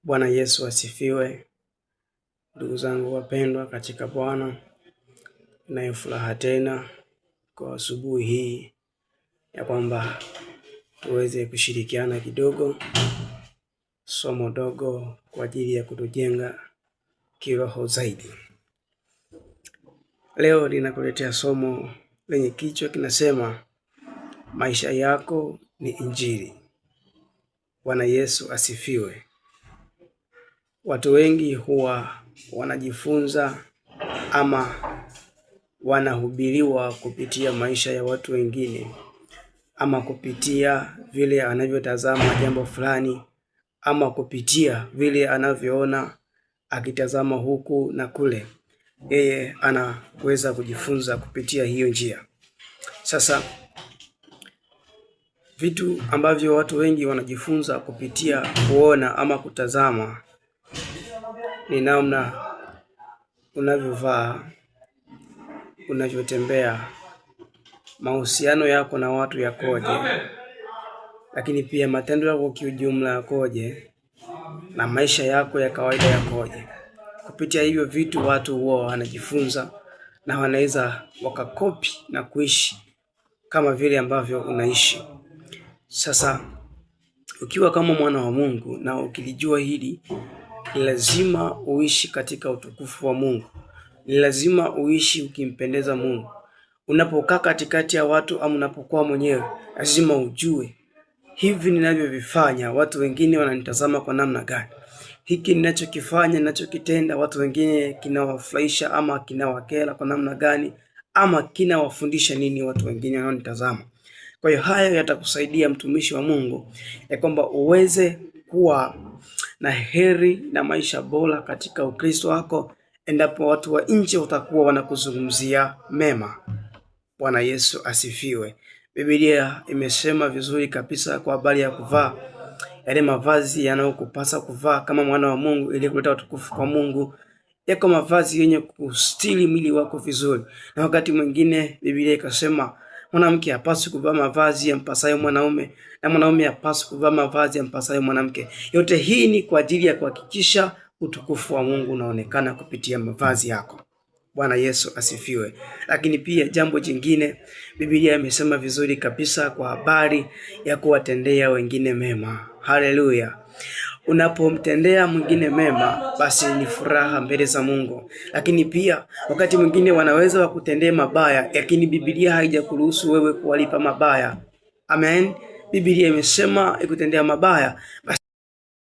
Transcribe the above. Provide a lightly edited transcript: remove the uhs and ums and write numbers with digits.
Bwana Yesu asifiwe. Ndugu zangu wapendwa katika Bwana, ninayo furaha tena kwa asubuhi hii ya kwamba tuweze kushirikiana kidogo somo dogo kwa ajili ya kutujenga kiroho zaidi. Leo ninakuletea somo lenye kichwa kinasema maisha yako ni Injili. Bwana Yesu asifiwe. Watu wengi huwa wanajifunza ama wanahubiriwa kupitia maisha ya watu wengine, ama kupitia vile anavyotazama jambo fulani, ama kupitia vile anavyoona akitazama huku na kule. Yeye anaweza kujifunza kupitia hiyo njia. Sasa vitu ambavyo watu wengi wanajifunza kupitia kuona ama kutazama ni namna unavyovaa, unavyotembea, mahusiano yako na watu yakoje, lakini pia matendo yako kiujumla yakoje, na maisha yako ya kawaida yakoje. Kupitia hivyo vitu watu huwa wanajifunza na wanaweza wakakopi na kuishi kama vile ambavyo unaishi. Sasa ukiwa kama mwana wa Mungu na ukilijua hili, ni lazima uishi katika utukufu wa Mungu. Ni lazima uishi ukimpendeza Mungu. Unapokaa katikati ya watu au unapokuwa mwenyewe, lazima ujue hivi ninavyovifanya watu wengine wananitazama kwa namna gani. Hiki ninachokifanya, ninachokitenda watu wengine kinawafurahisha ama kinawakera kwa namna gani, ama kinawafundisha nini watu wengine wanaonitazama. Kwa hiyo haya yatakusaidia mtumishi wa Mungu ya kwamba uweze kuwa na heri na maisha bora katika Ukristo wako, endapo watu wa nje watakuwa wanakuzungumzia mema. Bwana Yesu asifiwe. Biblia imesema vizuri kabisa kwa habari ya kuvaa yale mavazi yanayokupasa kuvaa kama mwana wa Mungu ili kuleta utukufu kwa Mungu. Yako mavazi yenye kustiri mwili wako vizuri. Na wakati mwingine Biblia ikasema mwanamke hapaswi kuvaa mavazi yampasayo mwanaume, na mwanaume hapaswi kuvaa mavazi yampasayo mwanamke. Yote hii ni kwa ajili ya kuhakikisha utukufu wa Mungu unaonekana kupitia mavazi yako. Bwana Yesu asifiwe. Lakini pia jambo jingine, Biblia imesema vizuri kabisa kwa habari ya kuwatendea wengine mema. Haleluya. Unapomtendea mwingine mema, basi ni furaha mbele za Mungu. Lakini pia wakati mwingine wanaweza wakutendea mabaya, lakini Biblia haijakuruhusu wewe kuwalipa mabaya. Amen. Biblia imesema ikutendea mabaya, basi